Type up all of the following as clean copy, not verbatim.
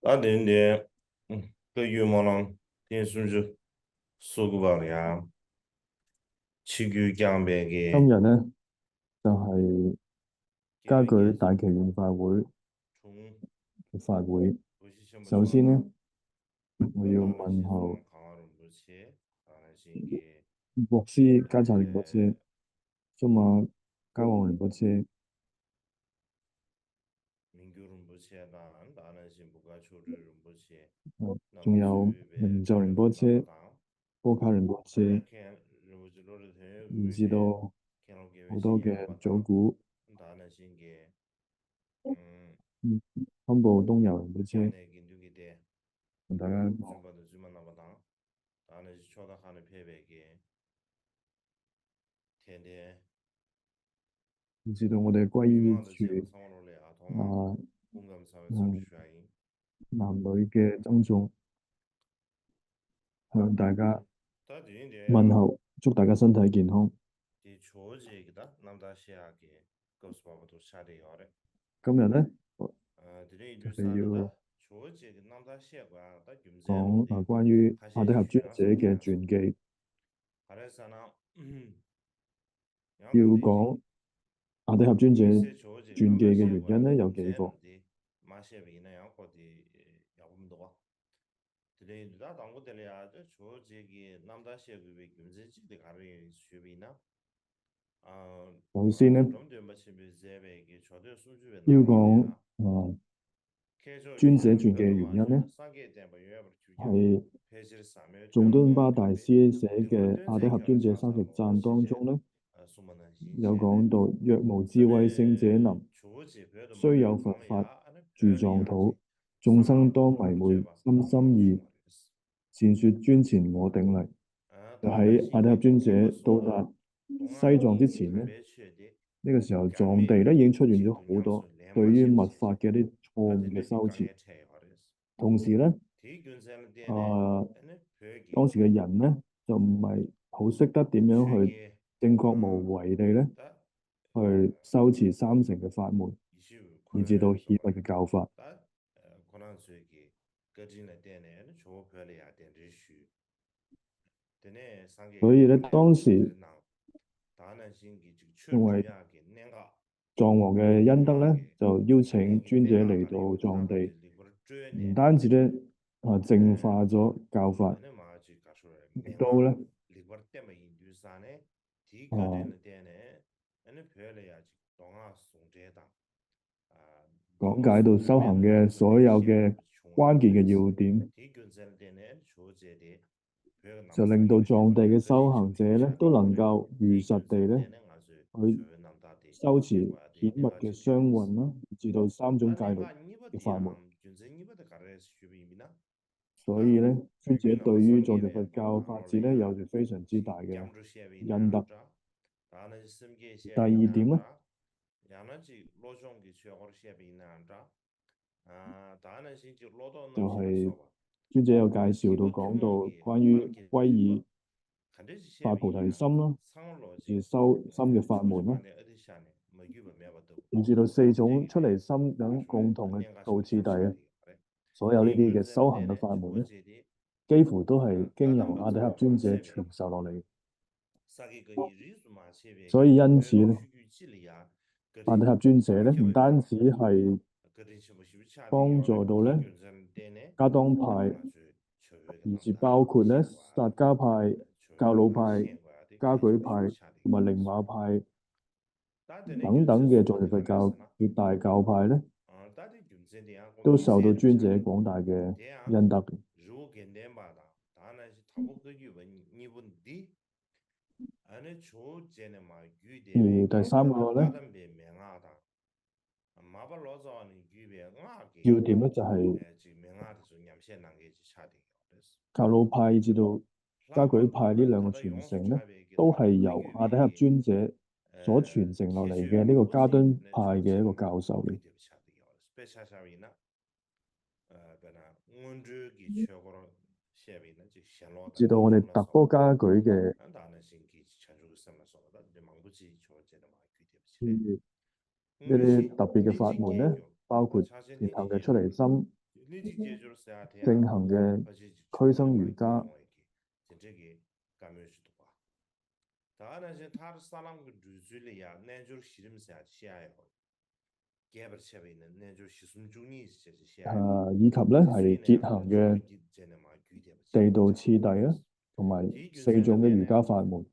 나는데 그 유머는電視중 쏘고 말이야. 지구경배기 今日咧就係、家居大旗元化會중嘅法會。首先 도시신부조나 咧，我要 나는 問候 시소는 강화를 무시 나는 신기 博斯加查連博士、에 蘇馬加旺連博士，민규를 무시하다 나는 신부가 조류를 무시 仲 나무 有 주위에 明就連博士、 나바당 波卡連博士， 나는 루즈로를 대 以至 위에 到 캐노게 好多 외시 嘅組 나바당 股， 나는 신기 堪布東遊連博士， 야네 긴두기대 同大家講， 준바도 주만 나바당 나는 초다하는 패배기 天天 以至到我哋歸依 유망도 住 제가 상관올래 아동아 啊、 공감 사회 嗯 성취하인 男女嘅爭訟，向大家 다들 問候，祝大家身體健康。 이 조직이다 남다시하게 그것바도 샤리어래 今日咧，드레이 就係要 뉴산이다 조직 남다시하가 다 講 김제로데 關於阿底合尊者 하셰지슈나 嘅 소리야소 傳記， 하레사나 要 양도데 講阿底合尊者 미세 조직 傳記嘅原因 남다시하가 咧有幾個。 김제로데 마셰비나 양코디 야금도가 드레이다 당고들이야 조직이 남다시하게 김제지데 가르이 슈비나 首先咧， 좀 마치면서 저도 수주에 要講 나오는데야 尊者傳記嘅原因咧，係仲敦巴大師寫嘅《阿底合尊者三十讚》當中咧，有講到若無智慧聖者臨，雖有佛法住藏土，眾生當迷昧心心意，善說尊前我頂禮。就喺阿底合尊者到達西藏之前咧，呢個時候藏地咧已經出現咗好多對於密法嘅一啲錯誤嘅修辭，同時咧，當時嘅人咧就唔係好識得點樣去正確無為地咧去修持三乘嘅法門，以至到顯密嘅教法。所以咧，當時因為藏王嘅恩德咧，就邀請尊者嚟到藏地，唔單止咧淨化咗教法，亦都咧講解到修行嘅所有嘅關鍵嘅要點，就令到藏地嘅修行者咧都能夠如實地咧去修持顯密嘅雙運啦，以至到三種戒律嘅法門。所以咧，尊者對於藏傳佛教發展咧有住非常之大嘅恩德。第二點咧，就係尊者有介紹到講到關於歸依發菩提心啦，而修心嘅法門啦，以至到四種出離心等共同嘅道次第啊，所有呢啲嘅修行嘅法門咧，幾乎都係經由阿底合尊者傳授落嚟。所以因此咧，阿底合尊者咧唔單止係幫助到咧噶當派，而是包括咧薩迦派、教魯派、加舉派同埋寧瑪派等等嘅藏傳佛教嘅大教派咧，都受到尊者廣大嘅恩德。而第三個咧，要點咧就係教魯派至到加舉派呢兩個傳承咧，都係由阿底合尊者所傳承落嚟嘅呢個加敦派嘅一個教授嚟。至到我哋特波加舉嘅一啲特別嘅法門咧，包括前後嘅出離心、正行嘅俱生瑜伽。以及咧係結行嘅地道次第啦，同埋4種嘅瑜伽法門，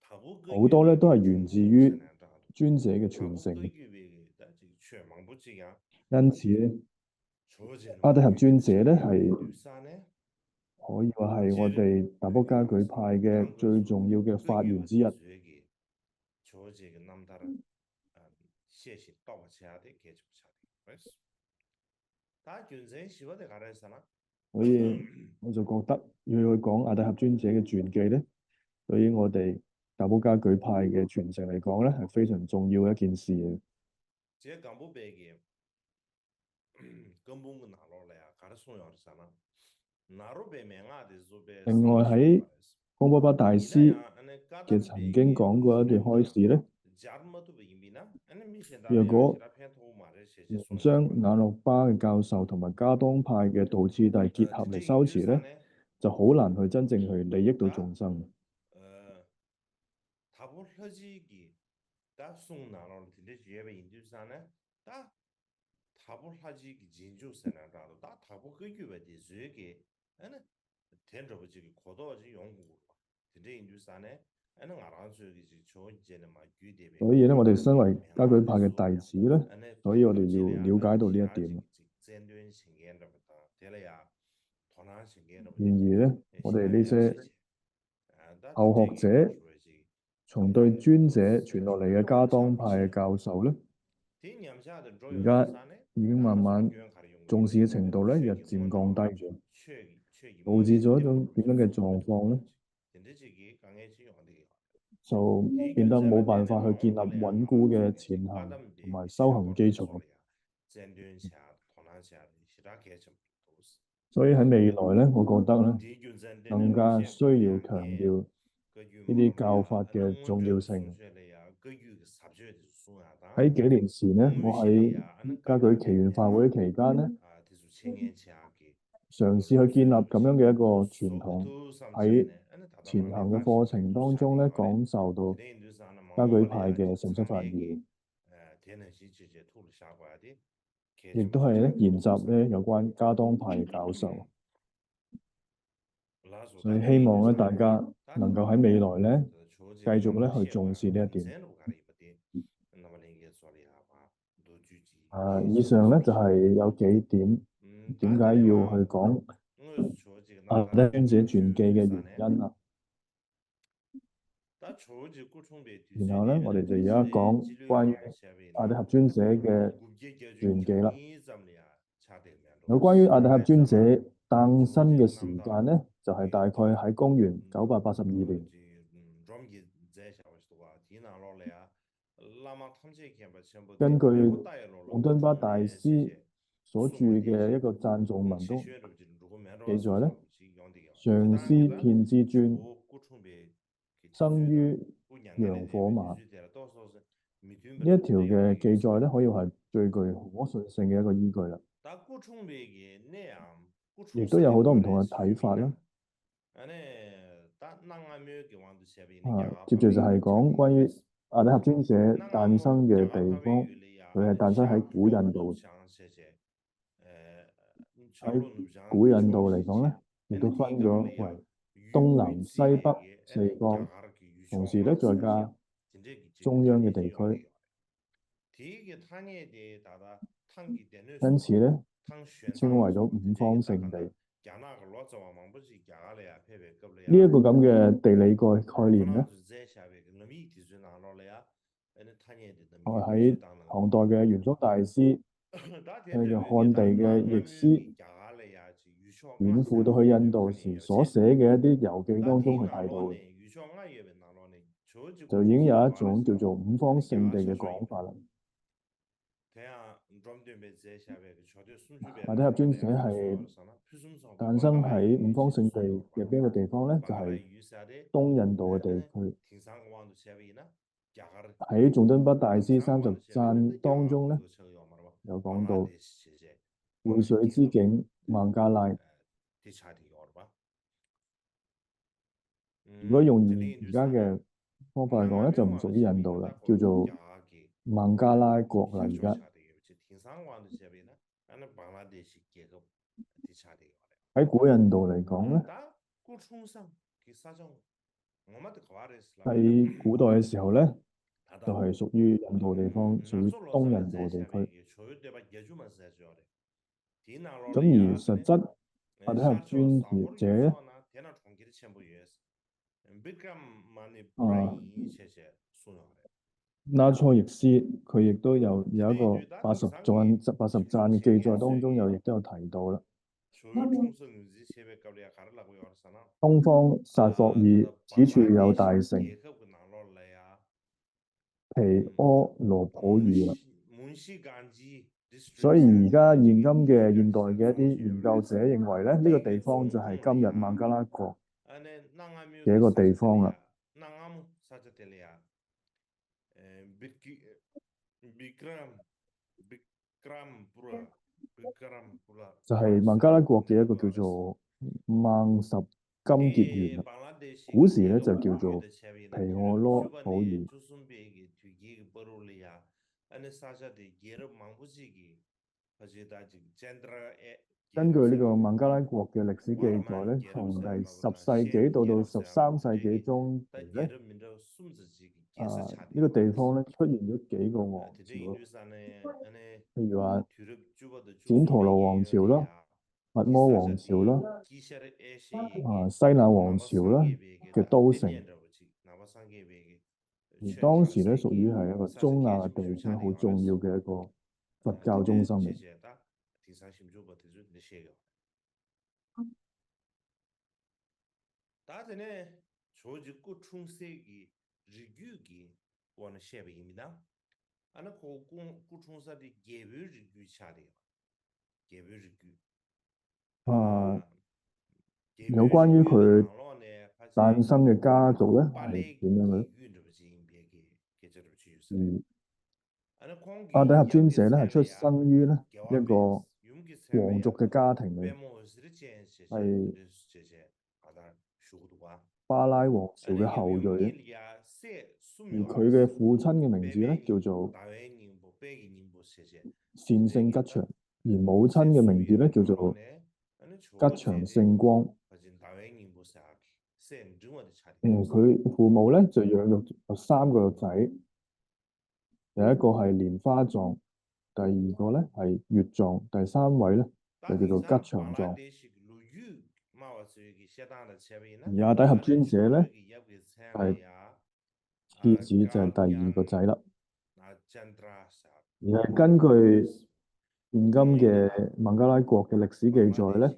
好多咧都係源自於尊者嘅傳承。因此咧，阿底峽尊者咧係可以話係我哋達波加舉派嘅最重要嘅法源之一。所以我就覺得要去講阿底峽尊者嘅傳記咧，對於我哋達波加舉派嘅傳承嚟講咧，係非常重要嘅一件事嘅。另外喺貢波巴大師嘅曾經講過一段開示咧，若果唔將雅洛巴嘅教授同埋加當派嘅道次第結合嚟修持咧，就好難去真正去利益到眾生。所以咧，我哋身為加舉派嘅弟子咧，所以我哋要了解到呢一點。然而咧，我哋呢些後學者從對尊者傳落嚟嘅加當派嘅教授咧，而家已經慢慢重視嘅程度咧，日漸降低咗，導致咗一種點樣嘅狀況咧？就變得冇辦法去建立穩固嘅前行同埋修行基礎。所以喺未來咧，我覺得咧更加需要強調呢啲教法嘅重要性。喺幾年前咧，我喺加舉祈願法會期間咧，嘗試去建立咁樣嘅一個傳統，喺前行嘅課程當中咧，講授到加舉派嘅神質法要，亦都係咧研習咧有關加當派嘅教授。所以希望咧大家能夠喺未來咧繼續咧去重視呢一點。以上咧就係有幾點點解要去講阿底峽尊者傳記嘅原因啦。然後咧，我哋就而家講關於阿底峽尊者嘅傳記啦。有關於阿底峽尊者誕生嘅時間咧，就係大概喺公元982年。根據貢敦巴大師所著嘅一個讚頌文中記載咧，上師遍知尊生於陽火馬，呢一條嘅記載咧，可以話係最具可信性嘅一個依據啦。亦都有好多唔同嘅睇法啦。接住就係講關於阿底峽尊者誕生嘅地方，佢係誕生喺古印度。喺古印度嚟講咧，亦都分咗為東南西北4方，同時咧再加中央嘅地區。因此咧，稱為咗5方聖地。呢一個咁嘅地理概念咧，我喺唐代嘅玄奘大師佢嘅漢地嘅譯師遠赴到去印度時所寫嘅一啲遊記當中去睇到嘅，就已經有一種叫做5方聖地嘅講法啦。阿底峽尊者係誕生喺5方聖地嘅邊一個地方咧？就係東印度嘅地區。喺仲敦巴大師30讚當中咧，有講到匯水之境孟加拉。如果用而家嘅方法嚟講咧，就唔屬於印度啦，叫做孟加拉國啦。而家喺古印度嚟講咧，喺古代嘅時候咧，就係屬於印度地方，屬於東印度地區。咁而實質阿底峽尊者咧，拉初譯師佢亦都有一個80讚嘅記載當中亦都有提到啦。東方薩霍爾此處有大城皮柯羅普語啦。所以而家現今嘅現代嘅一啲研究者認為咧，呢個地方就係今日孟加拉國嘅一個地方啦。就係孟加拉國嘅一個叫做孟什金結園啦。古時咧就叫做皮柯羅普語。根據呢個孟加拉國嘅歷史記載咧，從第10世紀到13世紀中期咧，呢個地方咧出現咗幾個王朝，譬如話犍陀羅王朝啦、密摩王朝啦、西那王朝啦嘅都城，而當時咧屬於係一個中亞嘅地區，好重要嘅一個佛教中心嚟。有關於佢誕生嘅家族咧係點樣嘅咧？阿底峽尊者咧係出生於咧一個皇族嘅家庭嚟，係巴拉王朝嘅後裔，而佢嘅父親嘅名字咧叫做善勝吉祥，而母親嘅名字咧叫做吉祥勝光。佢父母咧就養育有3個仔，第一個係蓮花藏，第二個咧係月藏，第3位咧就叫做吉祥藏。而阿底峽尊者咧係次子，就係第2個仔啦。而係根據現今嘅孟加拉國嘅歷史記載咧，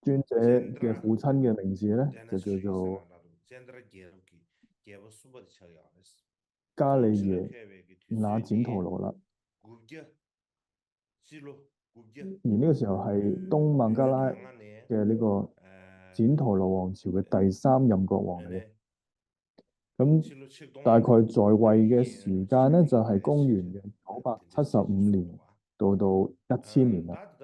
尊者嘅父親嘅名字咧就叫做加利耶那犍陀羅啦。而呢個時候係東孟加拉嘅呢個犍陀羅王朝嘅第3任國王嚟嘅。咁大概在位嘅時間咧就係公元嘅975年到1000年啦。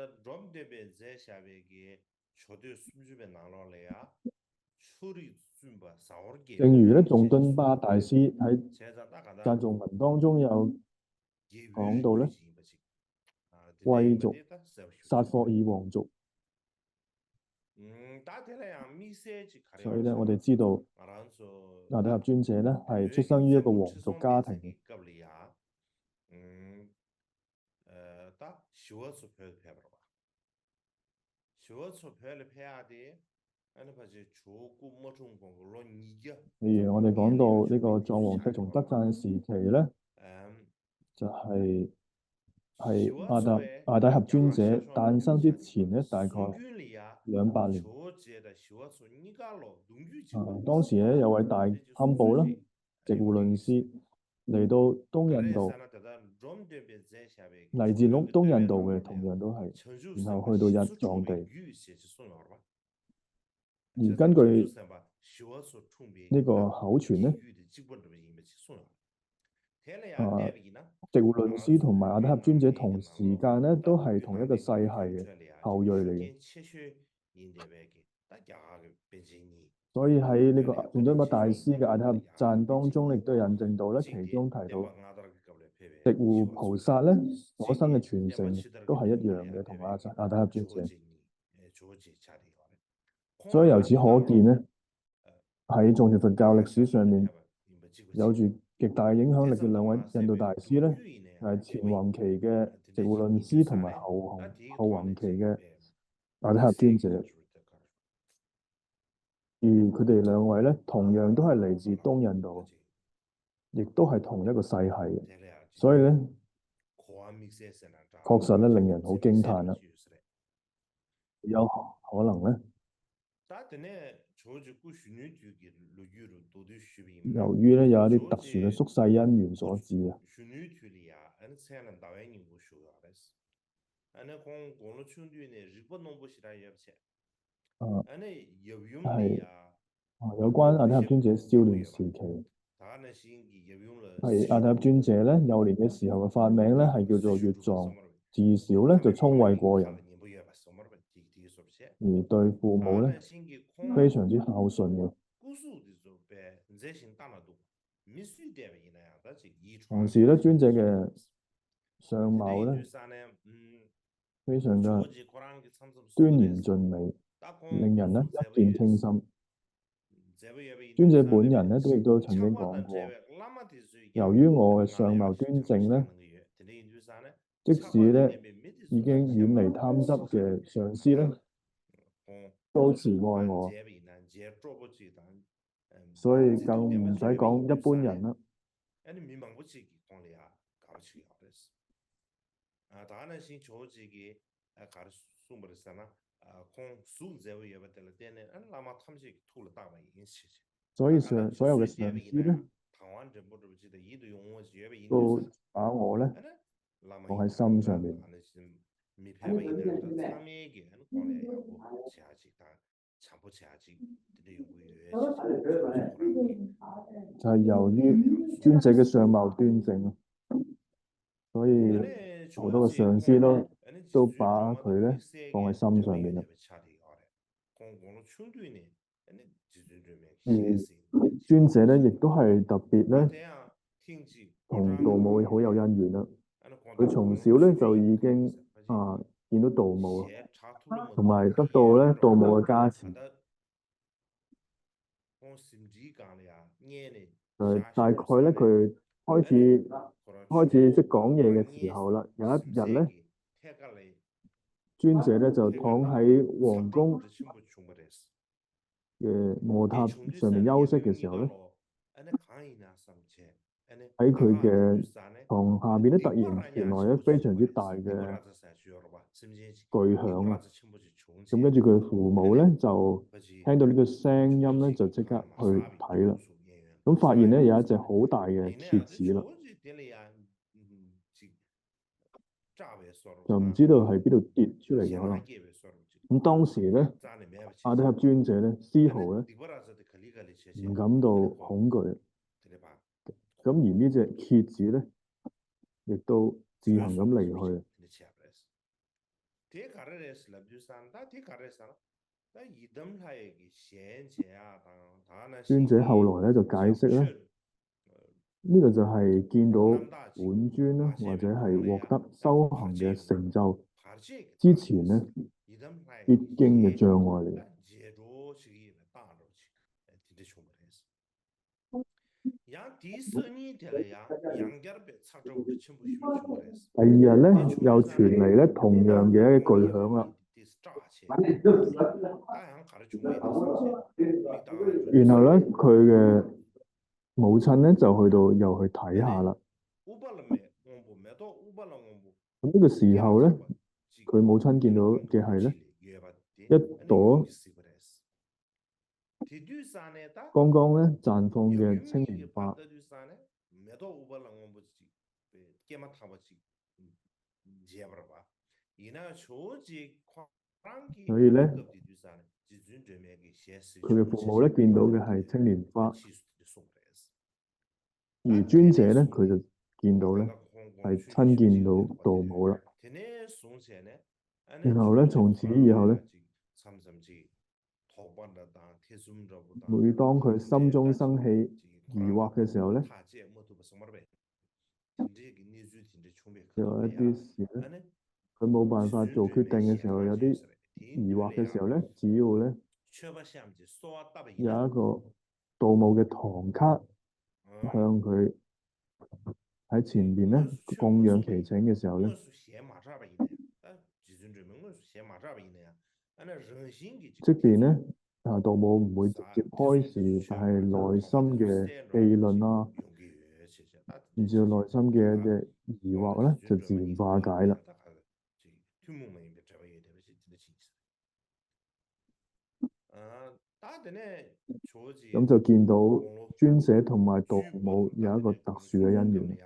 正如咧仲敦巴大師喺讚頌文當中有講到咧，貴族薩霍爾王族，所以咧我哋知道阿底峽尊者咧係出生於一個皇族家庭嘅。例如我哋講到呢個藏王赤松德贊時期咧，就係阿底峽尊者誕生之前咧，大概200年。當時咧有位大堪布啦，直護論師嚟到東印度，嚟自東印度嘅同樣都係，然後去到印藏地。而根據呢個口傳咧，啊，直胡倫斯同埋阿底峽尊者同時間咧，都係同一個世系嘅後裔嚟嘅。所以喺呢個仲敦巴大師嘅阿底峽讚當中，亦都引證到咧，其中提到直胡菩薩咧所生嘅傳承都係一樣嘅，同阿底峽尊者。所以由此可見咧，喺藏傳佛教歷史上面有住極大影響力嘅兩位印度大師咧，係前弘期嘅直胡倫斯同埋後弘期嘅阿底峽尊者。而佢哋兩位咧，同樣都係嚟自東印度，亦都係同一個世系嘅，所以咧，確實咧令人好驚歎啦。有可能咧，由於咧有一啲特殊嘅宿世因緣所致啊。係有關阿底峽尊者少年時期，係阿底峽尊者咧幼年嘅時候嘅法名咧係叫做月藏，自小咧就聰慧過人，而對父母咧非常之孝順嘅。同時咧，尊者嘅相貌咧非常嘅端嚴俊美，令人咧一見傾心。尊者本人咧亦都曾經講過，由於我嘅相貌端正咧，即使咧已經遠離貪執嘅上師咧，都慈愛我，所以更唔使講一般人啦。所以所有嘅上師咧，都把我咧放喺心上面。就係由於尊者嘅相貌端正，所以好多嘅上師都把佢咧放喺心上面啦。而尊者咧，亦都係特別咧，同度母好有因緣啦。佢從小咧就已經見到度母，同埋得到咧度母嘅加持。大概咧佢開始識講嘢嘅時候啦，有一日咧，尊者咧就躺喺皇宮嘅臥榻上面休息嘅時候咧，喺佢嘅床下邊咧突然傳來咧非常之大嘅巨響啊！咁跟住佢父母咧就聽到呢個聲音咧，就即刻去睇啦。咁發現咧有一隻好大嘅蠍子啦，就唔知道係邊度跌出嚟嘅可能。咁當時咧，阿底峽尊者咧絲毫咧唔感到恐懼。咁而呢隻蠍子咧，亦都自行咁離去。尊者後來咧就解釋咧，呢個就係見到本尊啦，或者係獲得修行嘅成就之前咧必經嘅障礙嚟。第二日咧又傳嚟咧同樣嘅巨響啦，然後咧佢嘅母親咧就又去睇下啦。咁呢個時候咧，佢母親見到嘅係咧一朵剛剛咧綻放嘅青蓮花。所以咧，佢嘅父母咧見到嘅係青蓮花，而尊者咧佢就見到咧係親見到道母啦。然後咧，從此以後咧，每當佢心中生起疑惑嘅時候咧，有一啲事咧，佢冇辦法做決定嘅時候，有啲疑惑嘅時候咧，只要咧有一個道母嘅唐卡向佢喺前邊咧供養祈請嘅時候咧，即便咧道母唔會直接開示，但係內心嘅悖論啦，然之後內心嘅一啲疑惑咧，就自然化解啦。咁就見到尊者同埋道母有一個特殊嘅姻緣。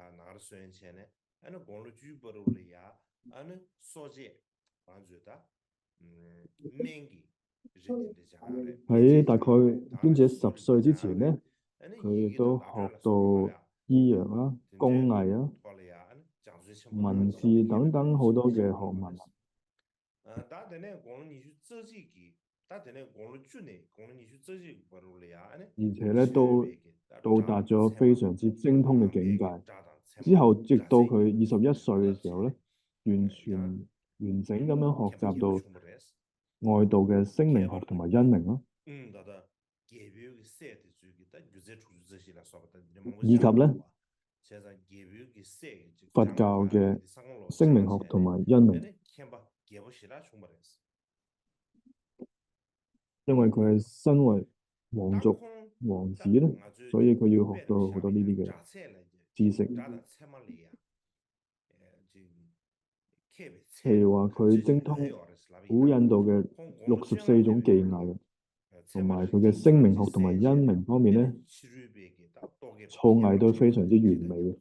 喺大概尊者10歲之前咧，佢亦都學到醫藥啦、工藝啦、文字等等好多嘅學問。而且咧都到達咗非常之精通嘅境界。之後直到佢21歲嘅時候咧，完全完整咁樣學習到外道嘅聲名學同埋因明咯。以及咧佛教嘅聲名學同埋因明。因為佢係身為皇族王子咧，所以佢要學到好多呢啲嘅知識。譬如話佢精通古印度嘅64種技藝，同埋佢嘅聲名學同埋因明方面咧，造詣都非常之完美嘅。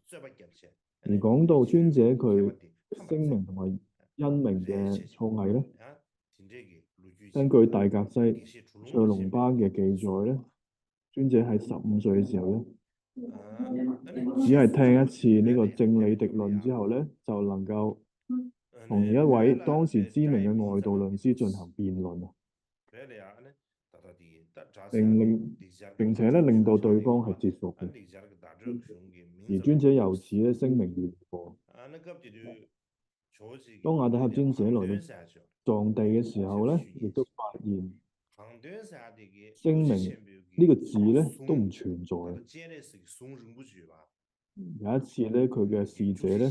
而講到尊者佢聲名同埋因明嘅造詣咧，根據大格西卓龍巴嘅記載咧，尊者喺15歲嘅時候咧，只係聽一次呢個正理敵論之後咧，就能夠同一位當時知名嘅外道論師進行辯論啊，並且咧令到對方係折服嘅，而尊者由此咧聲名遠播。當阿底峽尊者來到藏地嘅時候咧，亦都發現聲名呢個字咧都唔存在。有一次咧，佢嘅侍者咧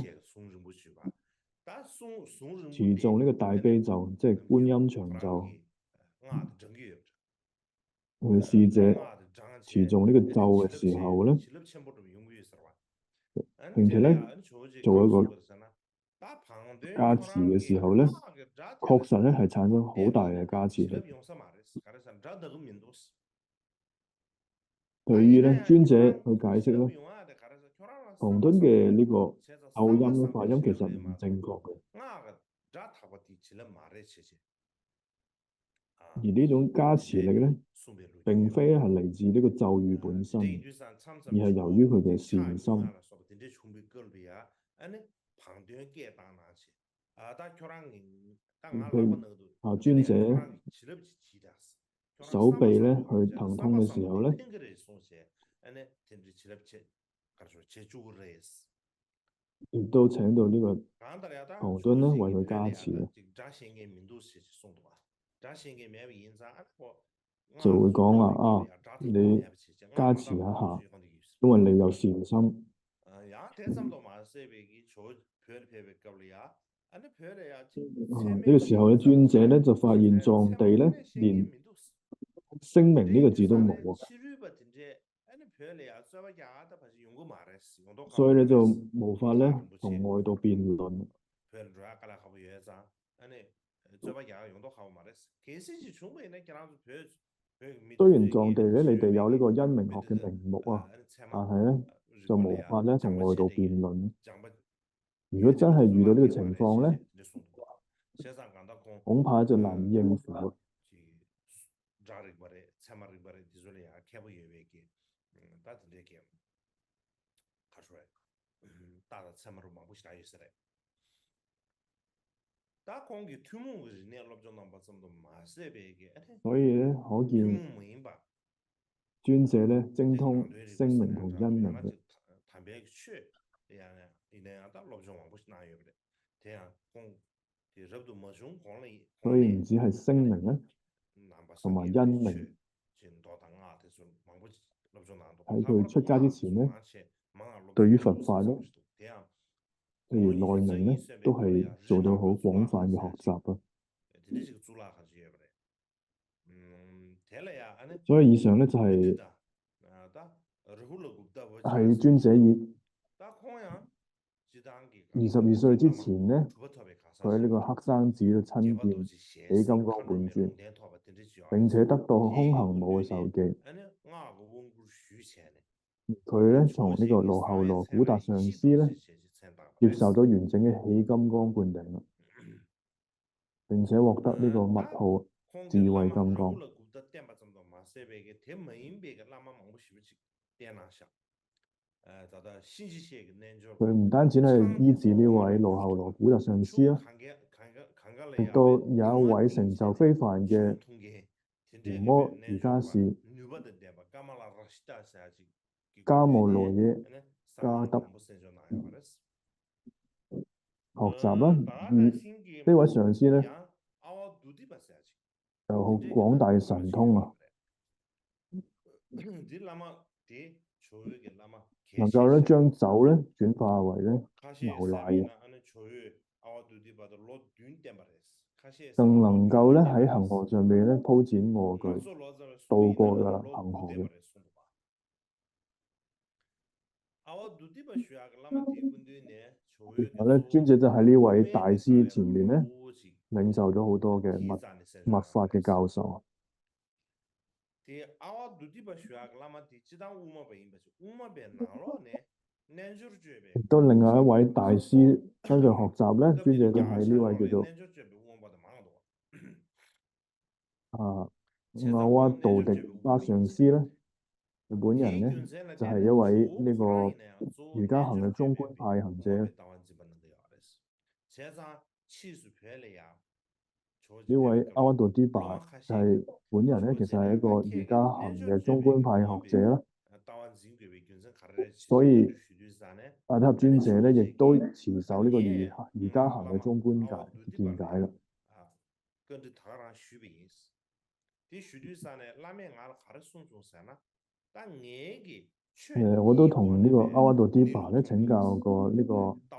持誦呢個大悲咒，即係觀音長咒。佢嘅侍者持誦呢個咒嘅時候咧，並且咧做一個加持嘅時候咧，確實咧係產生好大嘅加持力。對於咧尊者去解釋咧，龐敦嘅呢個拗音嘅發音其實唔正確嘅，而呢種加持力咧並非係嚟自呢個咒語本身，而係由於佢嘅善心。譬如尊者手臂咧去騰通嘅時候咧，亦都請到呢個龐敦咧為佢加持嘅，就會講話你加持一下，因為你有善心。呢個時候咧，尊者咧就發現藏地咧連聲名呢個字都冇啊，所以咧就無法咧同外道辯論。雖然藏地咧你哋有呢個因明學嘅名目啊，但係咧就無法咧同外道辯論。如果真係遇到呢個情況咧，恐怕就難以應付。大的参谋忙不起来意思嘞。打講嘅推夢嘅人呢，落咗南北咁多馬賽嘅，所以咧，可推見夢明白。尊者咧精通聲明同因明嘅。談別個缺，呢打落咗忙不起來嘅，這樣講，就入到冇種講嚟。所以唔止係聲明咧，同埋因明。喺佢出家之前咧，對於佛法咧，譬如內明咧，都係做到好廣泛嘅學習啊。所以以上咧就係尊者以22歲之前咧，佢喺呢個黑山寺度親見起金剛本尊，並且得到空行母嘅授記。佢咧從呢個羅睺羅古達上師咧接受咗完整嘅起金剛灌頂啦，並且獲得呢個密號智慧金剛。佢唔單止係醫治呢位羅睺羅古達上師啦，亦都有一位成就非凡嘅胡摩瑜伽士迦摩羅耶加德學習啦。而呢位上師咧有好廣大嘅神通啊，能夠咧將酒咧轉化為咧牛奶嘅，更能夠咧喺恒河上面咧鋪展臥具，渡過嘅恒河嘅。然後咧，尊者就喺呢位大師前面咧，領受咗好多嘅密法嘅教授。亦都另外一位大師跟佢學習咧，尊者就係呢位叫做阿瓦杜迪巴上師咧。佢本人咧就係一位呢個瑜伽行嘅中觀派行者。呢位阿瓦杜迪巴就係本人咧，其實係一個瑜伽行嘅中觀派學者啦。所以阿底峽尊者咧，亦都持守呢個瑜伽行嘅中觀見解啦。我都同呢個阿瓦杜迪巴咧請教過呢個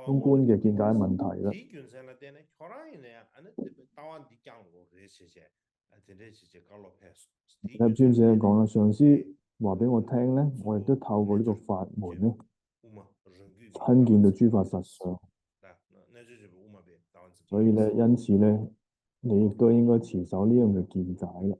中觀嘅見解問題啦。阿尊者講啦，上師話俾我聽咧，我亦都透過呢個法門咧，親見到諸法實相。所以咧，因此咧，你亦都應該持守呢樣嘅見解啦。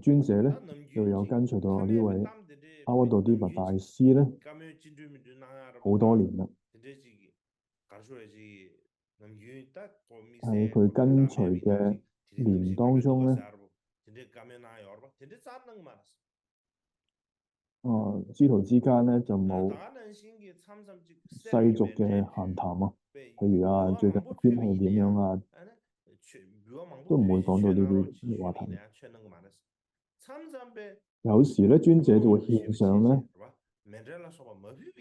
尊者咧又有跟隨到呢位阿瓦杜迪巴大師咧好多年啦。喺佢跟隨嘅年當中咧，師徒之間咧就冇世俗嘅閒談啊，譬如最近天氣點樣啊，都唔會講到呢啲話題。有時咧，尊者就會獻上咧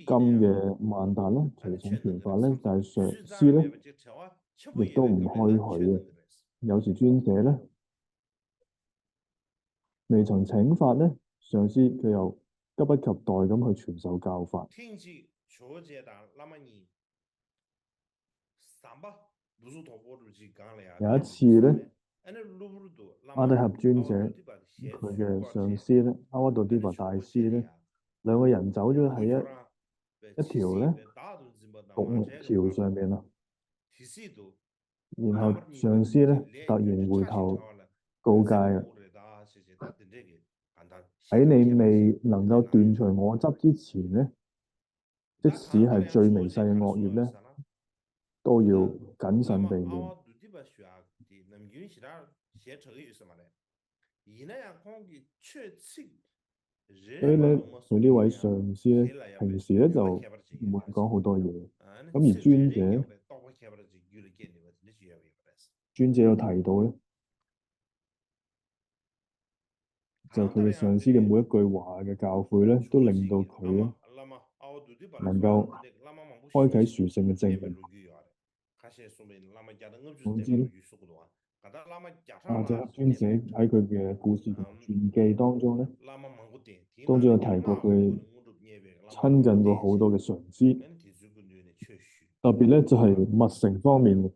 金嘅曼達啦，隨請傳法咧，但係上師咧亦都唔開許嘅。有時尊者咧未曾請法咧，上師佢又急不及待咁去傳授教法。有一次咧，阿底峽尊者佢嘅上師咧，阿瓦杜迪巴大師咧，兩個人走咗喺一條咧獨木橋上面啦。然後上師咧突然回頭告誡啊，喺你未能夠斷除我執之前咧，即使係最微細嘅惡業咧，都要謹慎避免。所以咧，佢呢位上司咧，平時咧就唔會講好多嘢。咁而尊者有提到咧，就佢嘅上司嘅每一句話嘅教誨咧，都令到佢咧能夠開啟殊勝嘅正念。總之咧，阿底峽尊者喺佢嘅故事同傳記當中咧，當中有提過佢親近過好多嘅上師，特別咧就係密乘方面嘅，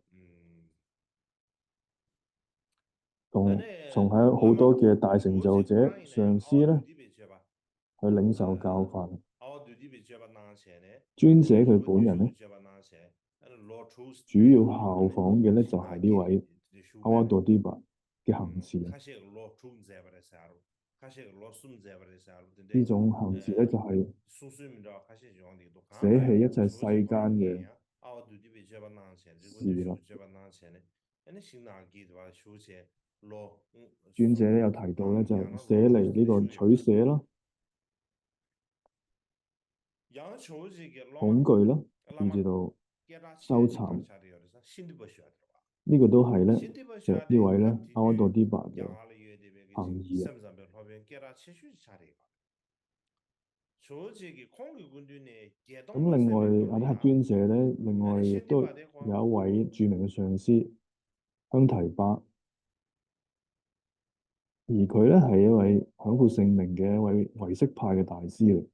從喺好多嘅大成就者上師咧去領受教法。尊者佢本人咧，主要效仿嘅咧就係呢位阿瓦多迪巴嘅行持。呢種行持咧就係捨棄一切世間嘅事啦。尊者咧有提到咧就係捨離呢個取捨啦、恐懼啦，以至到修禪，呢個都係咧就呢位咧阿瓦多迪巴嘅行義啊。咁另外阿底峽尊者咧，另外亦都有一位著名嘅上師香提巴，而佢咧係一位享負盛名嘅一位唯識派嘅大師嚟。